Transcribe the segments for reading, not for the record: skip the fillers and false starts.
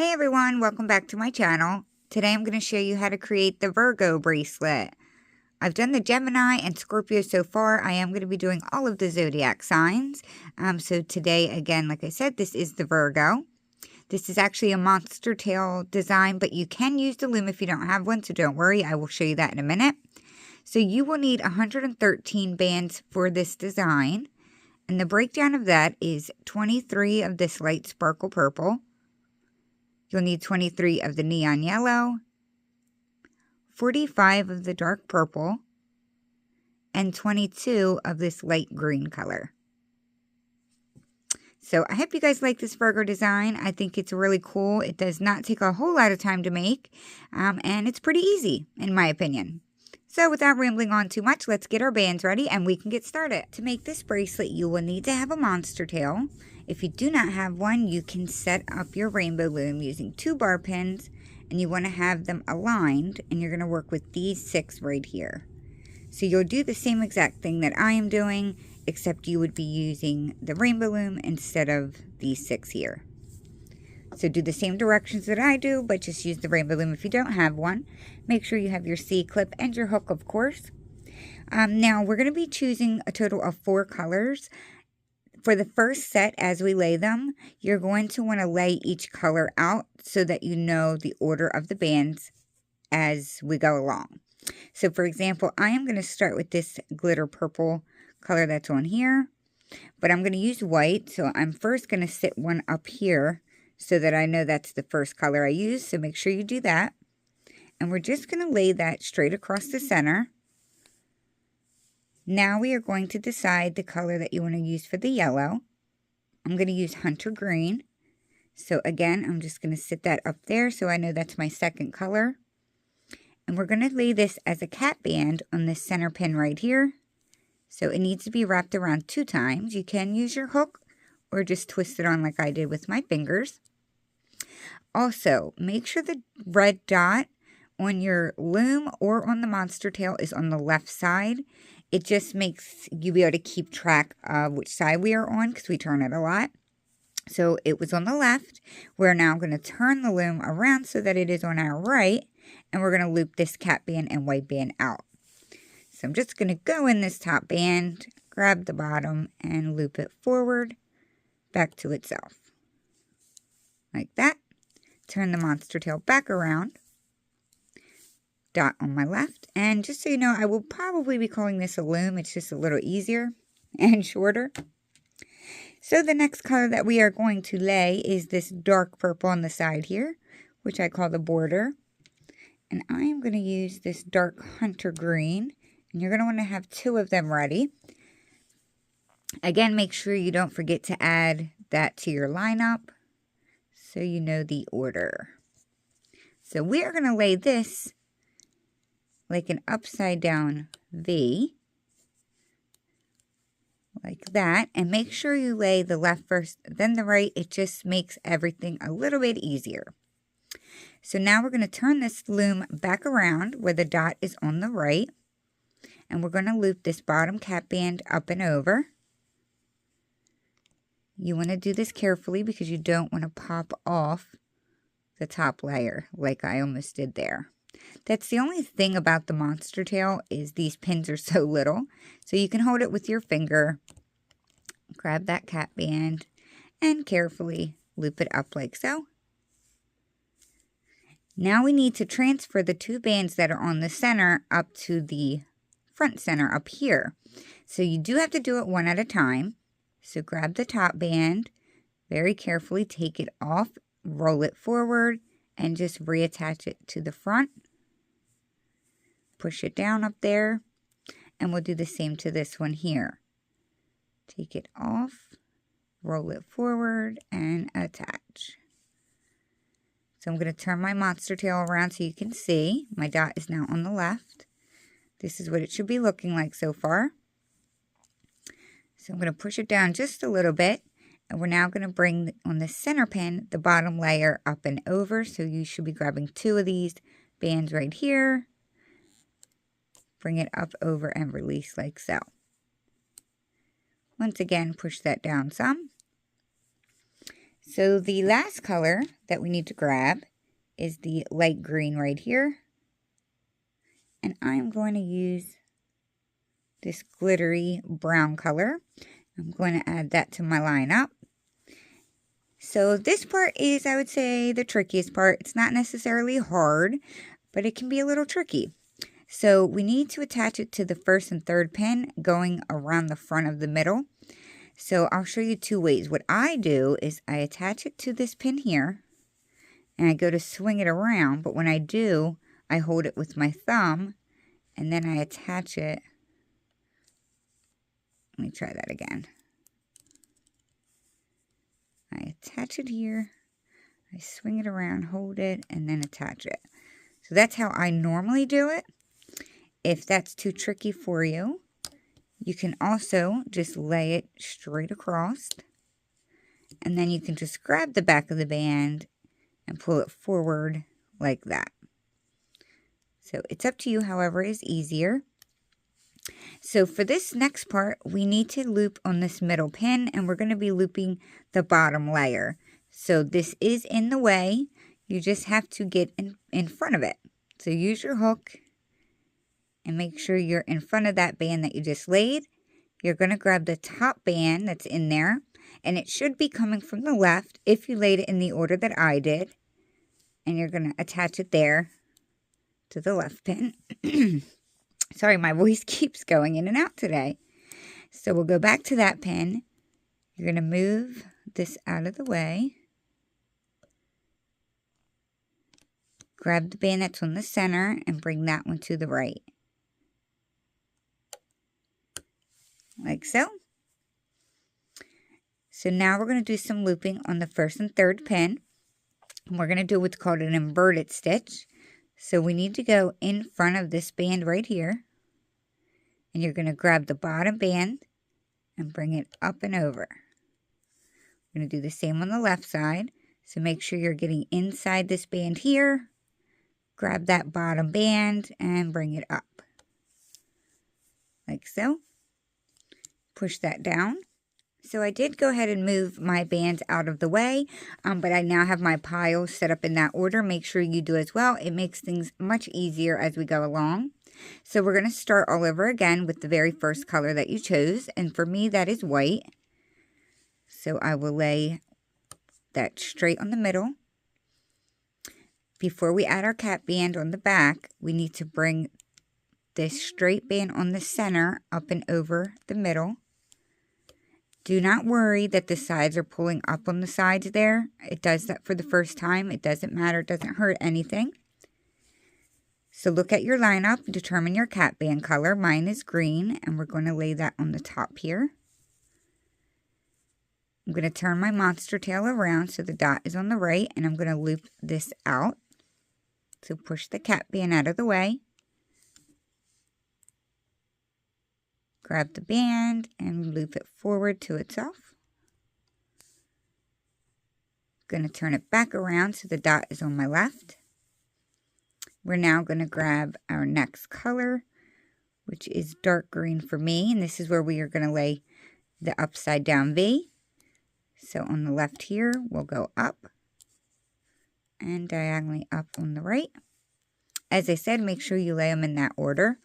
Hey everyone, welcome back to my channel. Today I'm going to show you how to create the Virgo bracelet. I've done the Gemini and Scorpio so far. I am going to be doing all of the zodiac signs. So today, again, like I said, this is the Virgo. This is actually a monster tail design, but you can use the loom if you don't have one, so don't worry. I will show you that in a minute. So you will need 113 bands for this design. And the breakdown of that is 23 of this light sparkle purple. You'll need 23 of the neon yellow, 45 of the dark purple, and 22 of this light green color. So I hope you guys like this Virgo design. I think it's really cool. It does not take a whole lot of time to make, and it's pretty easy in my opinion. So without rambling on too much, let's get our bands ready and we can get started. To make this bracelet, you will need to have a monster tail. If you do not have one, you can set up your rainbow loom using 2 bar pins, and you want to have them aligned, and you're going to work with these 6 right here. So you'll do the same exact thing that I am doing, except you would be using the rainbow loom instead of these 6 here. So do the same directions that I do, but just use the rainbow loom if you don't have one. Make sure you have your C-clip and your hook, of course. Now we're going to be choosing a total of 4 colors. For the first set, as we lay them, you're going to want to lay each color out so that you know the order of the bands as we go along. So for example, I am going to start with this glitter purple color that's on here, but I'm going to use white. So I'm first going to sit one up here so that I know that's the first color I use. So make sure you do that. And we're just going to lay that straight across the center. Now we are going to decide the color that you want to use for the yellow. I'm going to use hunter green. So again, I'm just going to sit that up there so I know that's my second color. And we're going to lay this as a cat band on this center pin right here. So it needs to be wrapped around 2 times. You can use your hook or just twist it on like I did with my fingers. Also, make sure the red dot on your loom or on the monster tail is on the left side. It just makes you be able to keep track of which side we are on because we turn it a lot. So it was on the left. We're now going to turn the loom around so that it is on our right. And we're going to loop this cat band and white band out. So I'm just going to go in this top band, grab the bottom, and loop it forward back to itself. Like that. Turn the monster tail back around. Dot on my left, and just so you know, I will probably be calling this a loom. It's just a little easier and shorter. So the next color that we are going to lay is this dark purple on the side here, which I call the border. And I am going to use this dark hunter green, and you're going to want to have 2 of them ready. Again, make sure you don't forget to add that to your lineup so you know the order. So we are going to lay this like an upside down V, like that, and make sure you lay the left first, then the right. It just makes everything a little bit easier. So now we're going to turn this loom back around where the dot is on the right, and we're going to loop this bottom cat band up and over. You want to do this carefully because you don't want to pop off the top layer like I almost did there. That's the only thing about the monster tail is these pins are so little. So you can hold it with your finger, grab that cat band, and carefully loop it up like so. Now we need to transfer the 2 bands that are on the center up to the front center up here. So you do have to do it one at a time. So grab the top band, very carefully take it off, roll it forward, and just reattach it to the front. Push it down up there, and we'll do the same to this one here. Take it off, roll it forward, and attach. So I'm going to turn my monster tail around so you can see. My dot is now on the left. This is what it should be looking like so far. So I'm going to push it down just a little bit, and we're now going to bring on the center pin the bottom layer up and over. So you should be grabbing 2 of these bands right here. Bring it up over and release like so. Once again, push that down some. So the last color that we need to grab is the light green right here. And I'm going to use this glittery brown color. I'm going to add that to my lineup. So this part is, I would say, the trickiest part. It's not necessarily hard, but it can be a little tricky. So we need to attach it to the first and third pin going around the front of the middle. So I'll show you two ways. What I do is I attach it to this pin here and I go to swing it around, but when I do, I hold it with my thumb and then I attach it. Let me try that again. I attach it here, I swing it around, hold it, and then attach it. So that's how I normally do it. If that's too tricky for you, you can also just lay it straight across. And then you can just grab the back of the band and pull it forward like that. So it's up to you, however is easier. So for this next part, we need to loop on this middle pin, and we're going to be looping the bottom layer. So this is in the way. You just have to get in front of it. So use your hook and make sure you're in front of that band that you just laid. You're going to grab the top band that's in there, and it should be coming from the left if you laid it in the order that I did. And you're going to attach it there to the left pin. Sorry, my voice keeps going in and out today. So we'll go back to that pin. You're going to move this out of the way. Grab the band that's on the center and bring that one to the right. Like so. So now we're going to do some looping on the first and third pin. And we're going to do what's called an inverted stitch. So we need to go in front of this band right here. And you're going to grab the bottom band and bring it up and over. We're going to do the same on the left side. So make sure you're getting inside this band here. Grab that bottom band and bring it up. Like so. Push that down. So I did go ahead and move my bands out of the way, but I now have my pile set up in that order. Make sure you do as well. It makes things much easier as we go along. So we're going to start all over again with the very first color that you chose, and for me that is white. So I will lay that straight on the middle. Before we add our cap band on the back, we need to bring this straight band on the center up and over the middle. Do not worry that the sides are pulling up on the sides there. It does that for the first time. It doesn't matter. It doesn't hurt anything. So look at your lineup. Determine your cap band color. Mine is green, and we're going to lay that on the top here. I'm going to turn my monster tail around so the dot is on the right, and I'm going to loop this out. So push the cap band out of the way. Grab the band and loop it forward to itself. Going to turn it back around so the dot is on my left. We're now going to grab our next color, which is dark green for me, and this is where we are going to lay the upside down V. So on the left here, we'll go up and diagonally up on the right. As I said, make sure you lay them in that order.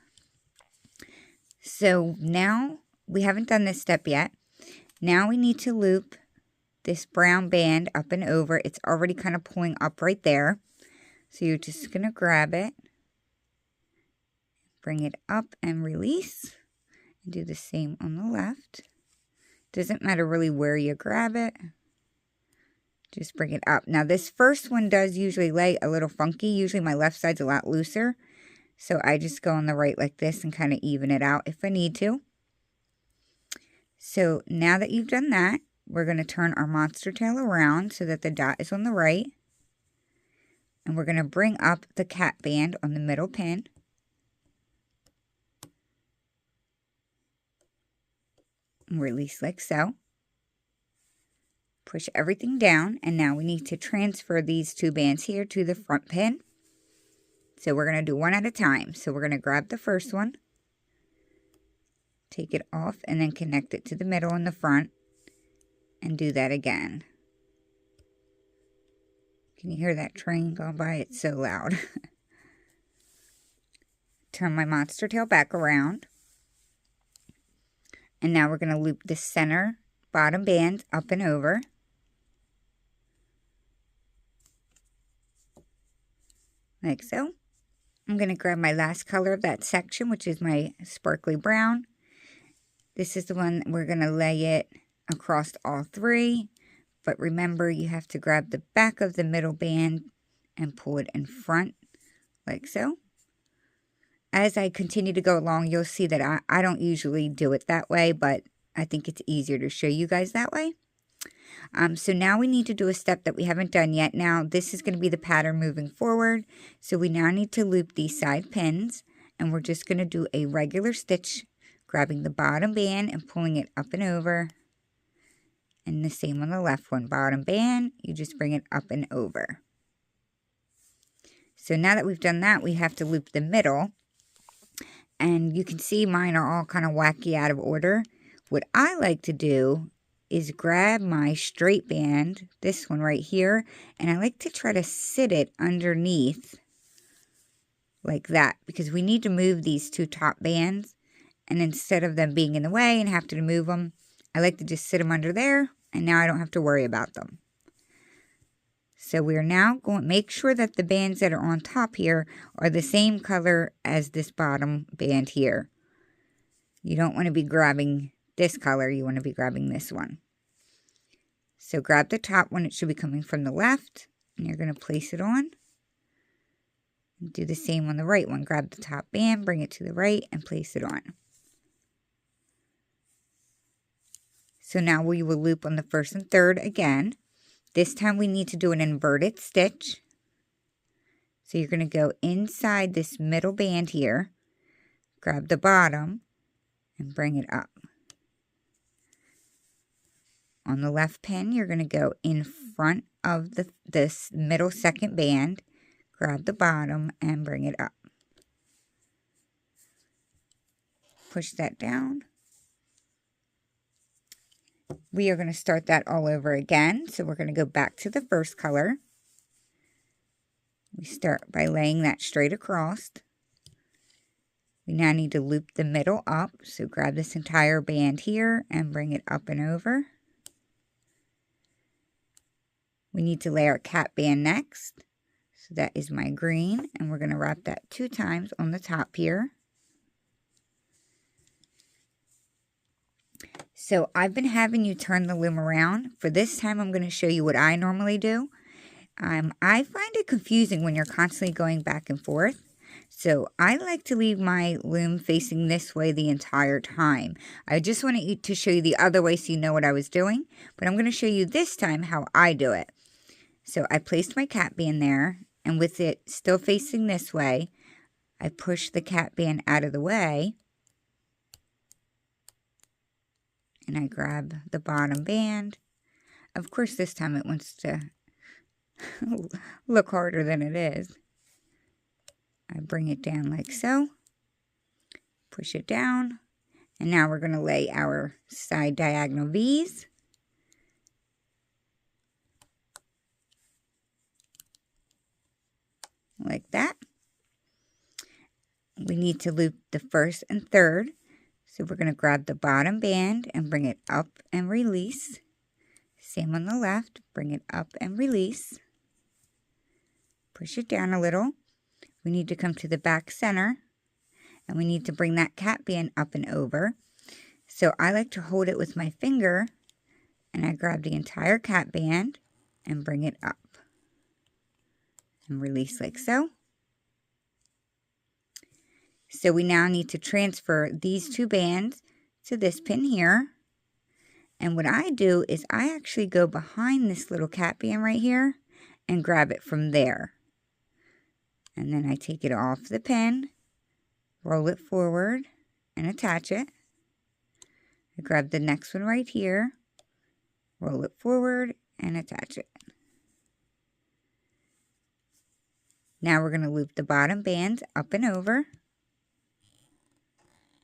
So now, we haven't done this step yet. Now we need to loop this brown band up and over. It's already kind of pulling up right there. So you're just going to grab it, bring it up and release, and do the same on the left. Doesn't matter really where you grab it. Just bring it up. Now this first one does usually lay a little funky. Usually my left side's a lot looser. So I just go on the right like this and kind of even it out if I need to. So now that you've done that, we're going to turn our monster tail around so that the dot is on the right. And we're going to bring up the cap band on the middle pin. And release like so. Push everything down, and now we need to transfer these two bands here to the front pin. So we're going to do one at a time. So we're going to grab the first one, take it off, and then connect it to the middle and the front, and do that again. Can you hear that train going by? It's so loud. Turn my monster tail back around. And now we're going to loop the center bottom band up and over. Like so. I'm going to grab my last color of that section, which is my sparkly brown. This is the one we're going to lay it across all three. But remember, you have to grab the back of the middle band and pull it in front, like so. As I continue to go along, you'll see that I don't usually do it that way, but I think it's easier to show you guys that way. So now we need to do a step that we haven't done yet. Now this is going to be the pattern moving forward. So we now need to loop these side pins, and we're just going to do a regular stitch, grabbing the bottom band and pulling it up and over. And the same on the left one, bottom band, you just bring it up and over. So now that we've done that, we have to loop the middle. And you can see mine are all kind of wacky out of order. What I like to do is grab my straight band, this one right here, and I like to try to sit it underneath like that, because we need to move these two top bands, and instead of them being in the way and have to move them, I like to just sit them under there, and now I don't have to worry about them. So we are now going to make sure that the bands that are on top here are the same color as this bottom band here. You don't want to be grabbing this color, you want to be grabbing this one. So grab the top one, it should be coming from the left, and you're going to place it on. Do the same on the right one. Grab the top band, bring it to the right, and place it on. So now we will loop on the first and third again. This time we need to do an inverted stitch. So you're going to go inside this middle band here, grab the bottom, and bring it up. On the left pin, you're going to go in front of this middle second band, grab the bottom, and bring it up. Push that down. We are going to start that all over again. So we're going to go back to the first color. We start by laying that straight across. We now need to loop the middle up. So grab this entire band here and bring it up and over. We need to lay our cap band next. So that is my green, and we're going to wrap that 2 times on the top here. So I've been having you turn the loom around. For this time, I'm going to show you what I normally do. I find it confusing when you're constantly going back and forth. So I like to leave my loom facing this way the entire time. I just wanted to show you the other way so you know what I was doing. But I'm going to show you this time how I do it. So I placed my cap band there, and with it still facing this way, I push the cap band out of the way, and I grab the bottom band. Of course, this time it wants to look harder than it is. I bring it down like so, push it down, and now we're going to lay our side diagonal V's. Like that. We need to loop the first and third. So we're going to grab the bottom band and bring it up and release. Same on the left, bring it up and release. Push it down a little. We need to come to the back center, and we need to bring that cap band up and over. So I like to hold it with my finger, and I grab the entire cap band and bring it up. And release like so. So we now need to transfer these 2 bands to this pin here. And what I do is I actually go behind this little cap band right here and grab it from there. And then I take it off the pin, roll it forward, and attach it. I grab the next one right here, roll it forward, and attach it. Now we're going to loop the bottom bands up and over,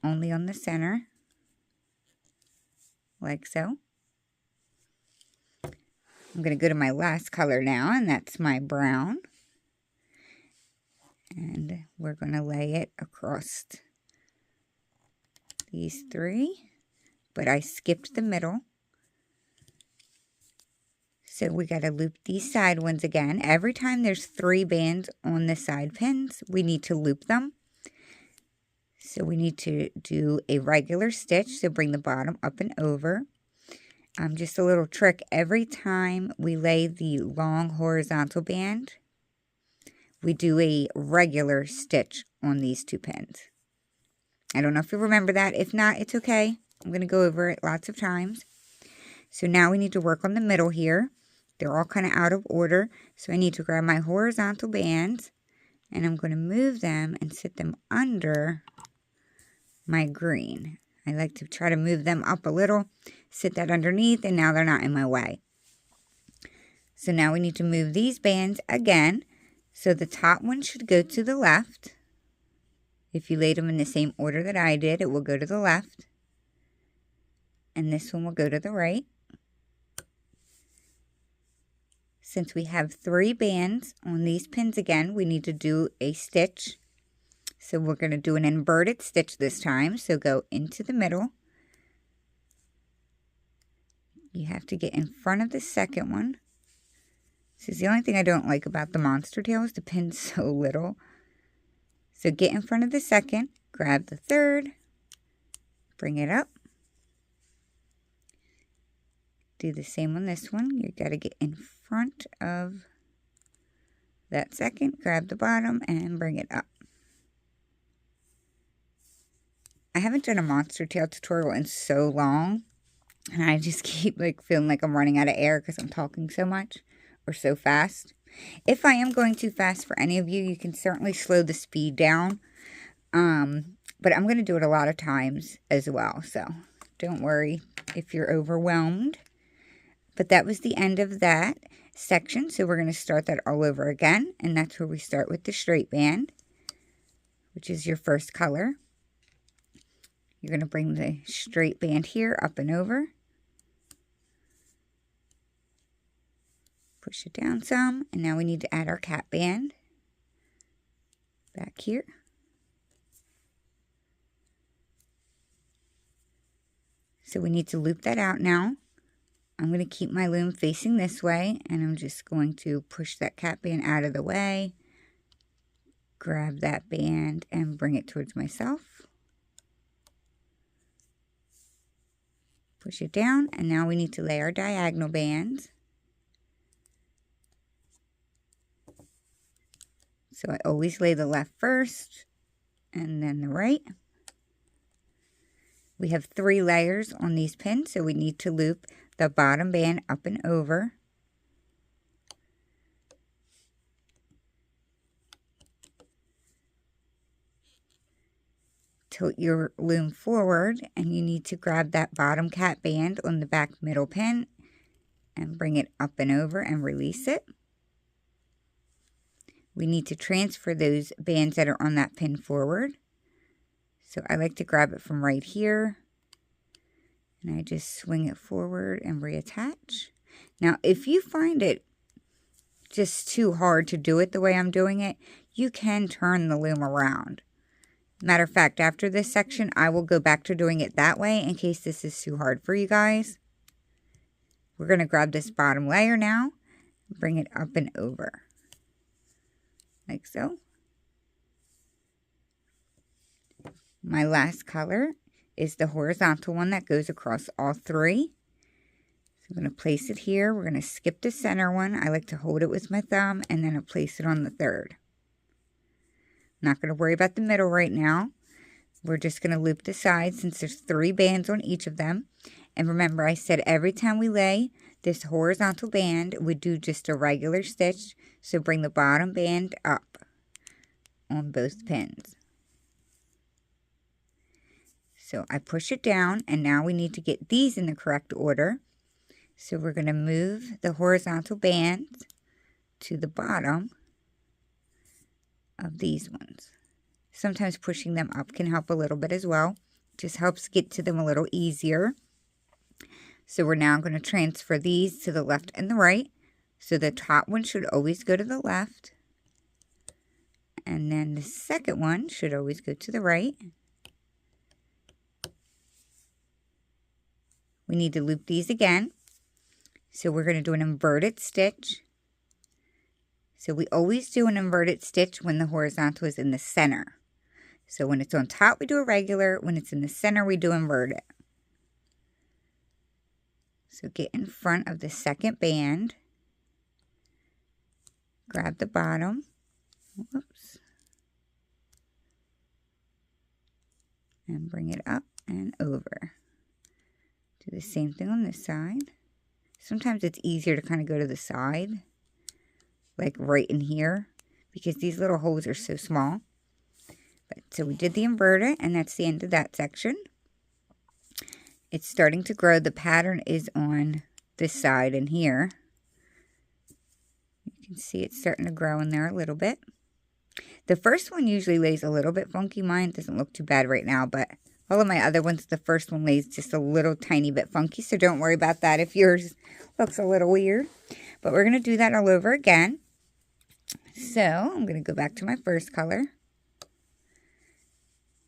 only on the center, like so. I'm going to go to my last color now, and that's my brown. And we're going to lay it across these three, but I skipped the middle. So we got to loop these side ones again. Every time there's 3 bands on the side pins, we need to loop them. So we need to do a regular stitch, so bring the bottom up and over. Just a little trick, every time we lay the long horizontal band, we do a regular stitch on these 2 pins. I don't know if you remember that. If not, it's okay. I'm going to go over it lots of times. So now we need to work on the middle here. They're all kind of out of order. So I need to grab my horizontal bands, and I'm going to move them and sit them under my green. I like to try to move them up a little, sit that underneath, and now they're not in my way. So now we need to move these bands again. So the top one should go to the left. If you laid them in the same order that I did, it will go to the left. And this one will go to the right. Since we have 3 bands on these pins again, we need to do a stitch. So we're going to do an inverted stitch this time. So go into the middle. You have to get in front of the second one. This is the only thing I don't like about the monster tail is the pin's so little. So get in front of the second, grab the third, bring it up. Do the same on this one. You got to get in front of that second, grab the bottom, and bring it up. I haven't done a monster tail tutorial in so long, and I just keep feeling like I'm running out of air because I'm talking so much or so fast. If I am going too fast for any of you, you can certainly slow the speed down. But I'm going to do it a lot of times as well, so don't worry if you're overwhelmed. But that was the end of that section, so we're going to start that all over again, and that's where we start with the straight band, which is your first color. You're going to bring the straight band here up and over. Push it down some, and now we need to add our cap band back here. So we need to loop that out now. I'm going to keep my loom facing this way, and I'm just going to push that cap band out of the way, grab that band, and bring it towards myself. Push it down, and now we need to lay our diagonal bands. So I always lay the left first, and then the right. We have 3 layers on these pins, so we need to loop the bottom band up and over. Tilt your loom forward, and you need to grab that bottom cap band on the back middle pin and bring it up and over and release it. We need to transfer those bands that are on that pin forward. So I like to grab it from right here, and I just swing it forward and reattach. Now, if you find it just too hard to do it the way I'm doing it, you can turn the loom around. Matter of fact, after this section, I will go back to doing it that way in case this is too hard for you guys. We're going to grab this bottom layer now, bring it up and over, like so. My last color is the horizontal one that goes across all 3. So I'm going to place it here. We're going to skip the center one. I like to hold it with my thumb, and then I'll place it on the third. Not going to worry about the middle right now. We're just going to loop the sides since there's 3 bands on each of them. And remember, I said every time we lay this horizontal band, we do just a regular stitch. So bring the bottom band up on both pins. So I push it down, and now we need to get these in the correct order. So we're going to move the horizontal bands to the bottom of these ones. Sometimes pushing them up can help a little bit as well. Just helps get to them a little easier. So we're now going to transfer these to the left and the right. So the top one should always go to the left. And then the second one should always go to the right. We need to loop these again. So we're going to do an inverted stitch. So we always do an inverted stitch when the horizontal is in the center. So when it's on top, we do a regular. When it's in the center, we do inverted. So get in front of the second band. Grab the bottom. Whoops. And bring it up and over. Do the same thing on this side. Sometimes it's easier to kind of go to the side, like right in here, because these little holes are so small. So we did the inverted, and that's the end of that section. It's starting to grow. The pattern is on this side and here. You can see it's starting to grow in there a little bit. The first one usually lays a little bit funky. Mine doesn't look too bad right now, but all of my other ones, the first one lays just a little tiny bit funky, so don't worry about that if yours looks a little weird. But we're going to do that all over again. So I'm going to go back to my first color.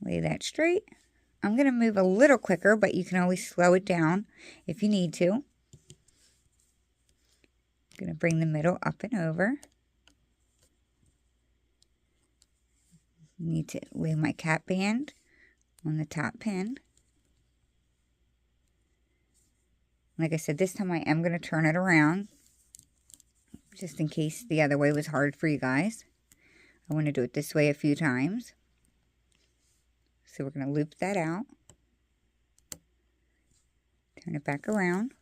Lay that straight. I'm going to move a little quicker, but you can always slow it down if you need to. I'm going to bring the middle up and over. Need to lay my cap band on the top pin. Like I said, this time I am going to turn it around, just in case the other way was hard for you guys. I want to do it this way a few times. So we're going to loop that out. Turn it back around.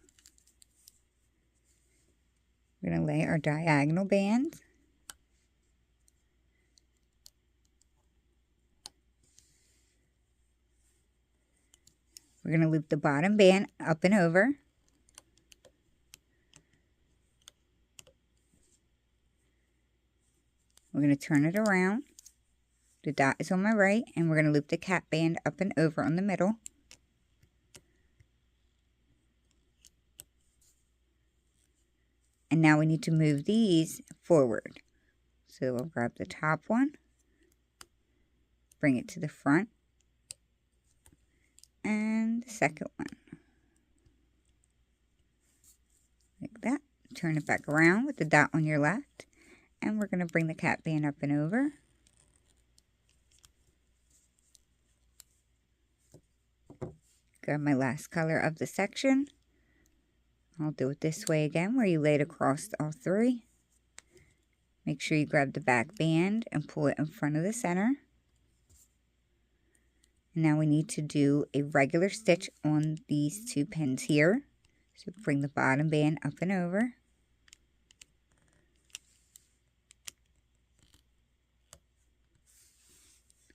We're going to lay our diagonal bands. We're going to loop the bottom band up and over. We're going to turn it around. The dot is on my right, and we're going to loop the cap band up and over on the middle. And now we need to move these forward. So we'll grab the top one, bring it to the front, and the second one. Like that. Turn it back around with the dot on your left, and we're going to bring the cap band up and over. Grab my last color of the section. I'll do it this way again, where you lay it across all three. Make sure you grab the back band and pull it in front of the center. And now we need to do a regular stitch on these two pins here. So bring the bottom band up and over.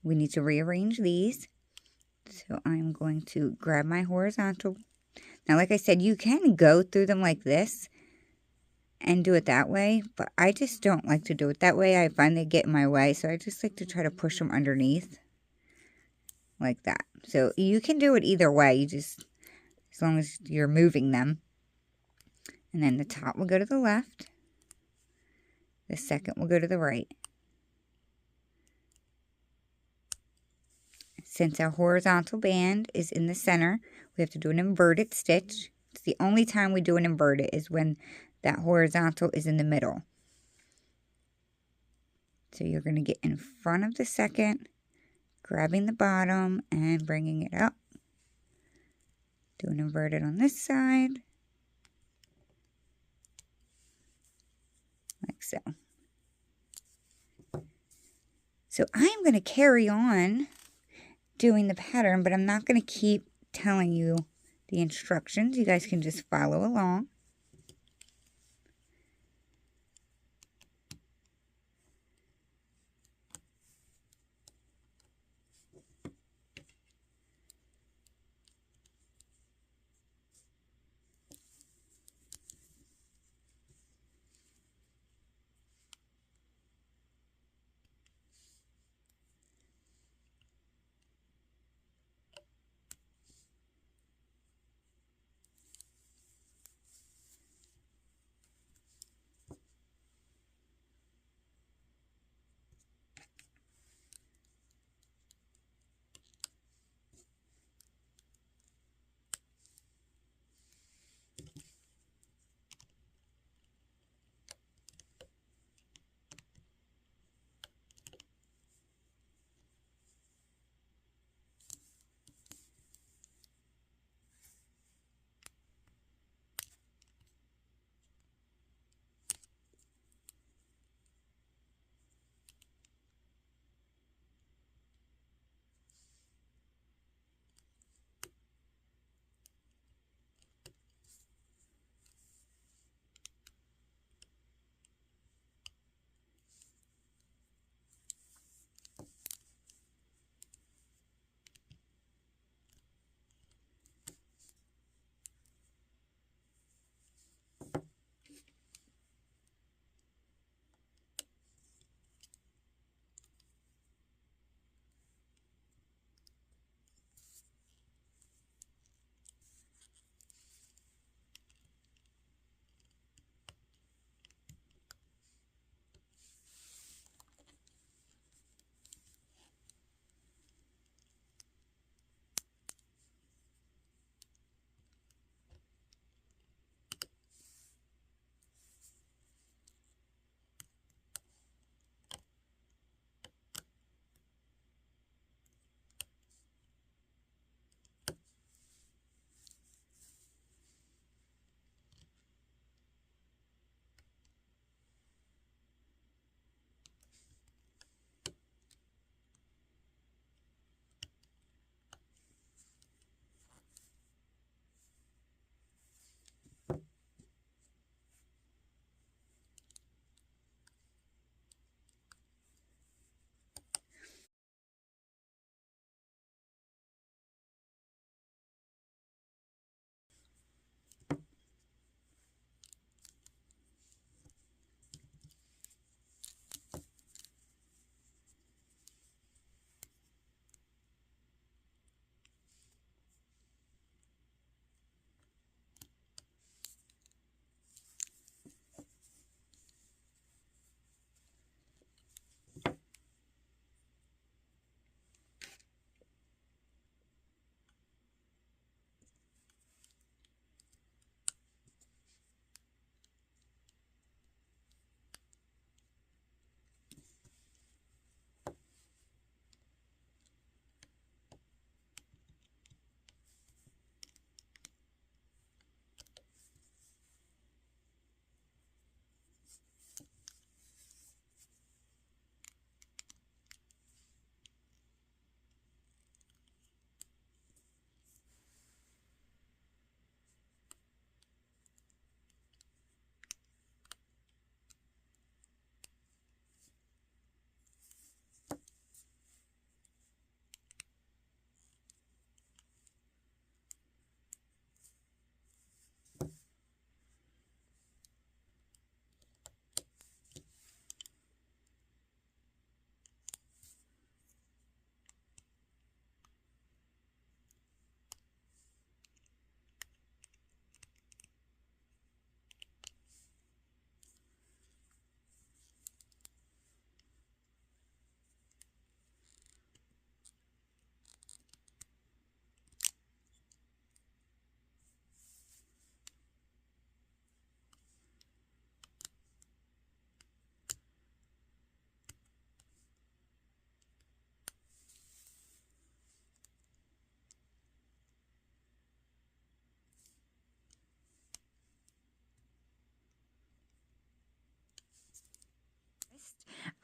We need to rearrange these. So I'm going to grab my horizontal. Now, like I said, you can go through them like this and do it that way, but I just don't like to do it that way. I find they get in my way, so I just like to try to push them underneath like that. So you can do it either way, you just, as long as you're moving them. And then the top will go to the left. The second will go to the right. Since our horizontal band is in the center, we have to do an inverted stitch. It's the only time we do an inverted is when that horizontal is in the middle. So you're going to get in front of the second, grabbing the bottom and bringing it up. Do an inverted on this side, like so. So I'm going to carry on doing the pattern, but I'm not going to keep telling you the instructions. You guys can just follow along.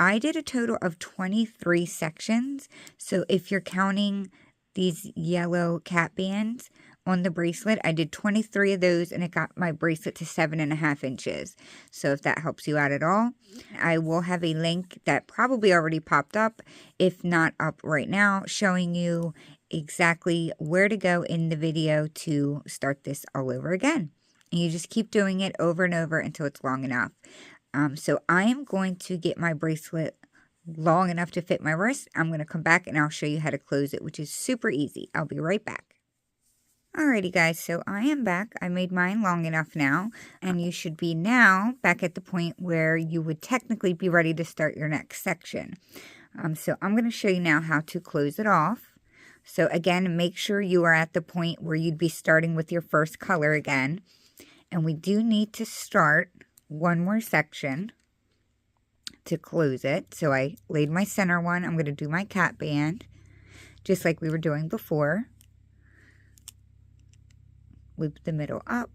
I did a total of 23 sections. So if you're counting these yellow cat bands on the bracelet, I did 23 of those and it got my bracelet to 7.5 inches. So if that helps you out at all, I will have a link that probably already popped up, if not up right now, showing you exactly where to go in the video to start this all over again. And you just keep doing it over and over until it's long enough. So I am going to get my bracelet long enough to fit my wrist. I'm going to come back and I'll show you how to close it, which is super easy. I'll be right back. Alrighty guys, so I am back. I made mine long enough now, and you should be now back at the point where you would technically be ready to start your next section. So I'm going to show you now how to close it off. So again, make sure you are at the point where you'd be starting with your first color again. And we do need to start one more section to close it. So I laid my center one. I'm going to do my cat band just like we were doing before. Loop the middle up,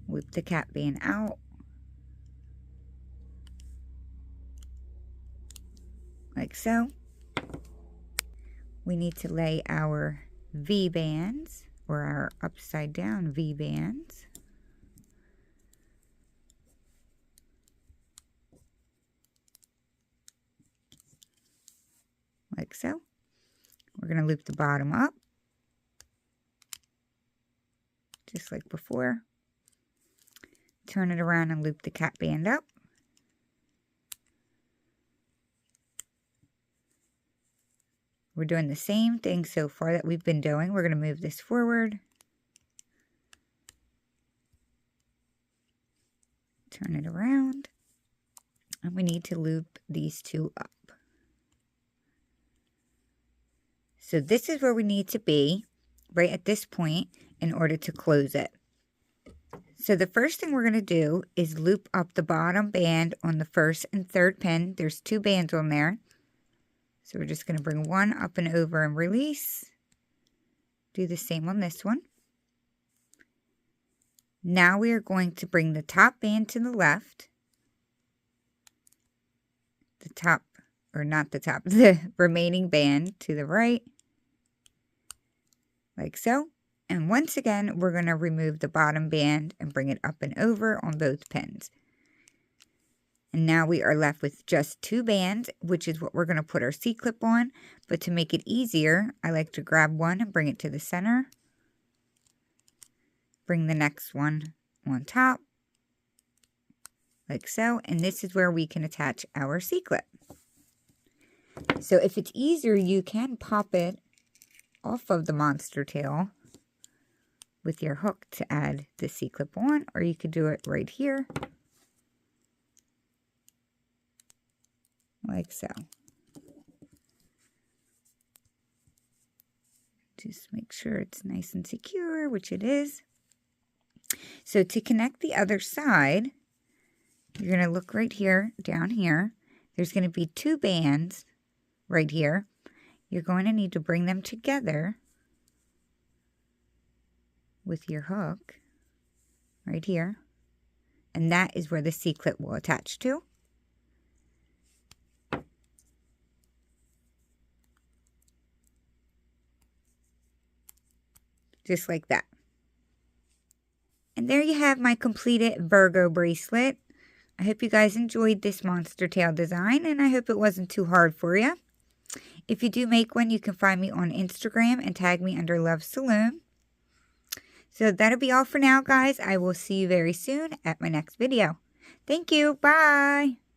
loop the cat band out, like so. We need to lay our V bands, or our upside down V bands. Like so. We're going to loop the bottom up, just like before. Turn it around and loop the cat band up. We're doing the same thing so far that we've been doing. We're going to move this forward. Turn it around. And we need to loop these two up. So this is where we need to be, right at this point, in order to close it. So the first thing we're going to do is loop up the bottom band on the first and third pin. There's 2 bands on there. So we're just going to bring one up and over and release. Do the same on this one. Now we are going to bring the top band to the left. The top, or not the top, the remaining band to the right. Like so. And once again, we're going to remove the bottom band and bring it up and over on both pins. And now we are left with just 2 bands, which is what we're going to put our C-clip on. But to make it easier, I like to grab one and bring it to the center. Bring the next one on top, like so. And this is where we can attach our C-clip. So if it's easier, you can pop it off of the monster tail with your hook to add the C-clip on, or you could do it right here, like so. Just make sure it's nice and secure, which it is. So to connect the other side, you're going to look right here, down here. There's going to be 2 bands right here. You're going to need to bring them together with your hook right here. And that is where the C-clip will attach to. Just like that. And there you have my completed Virgo bracelet. I hope you guys enjoyed this monster tail design, and I hope it wasn't too hard for you. If you do make one, you can find me on Instagram and tag me under Love Saloon. So that'll be all for now, guys. I will see you very soon at my next video. Thank you. Bye.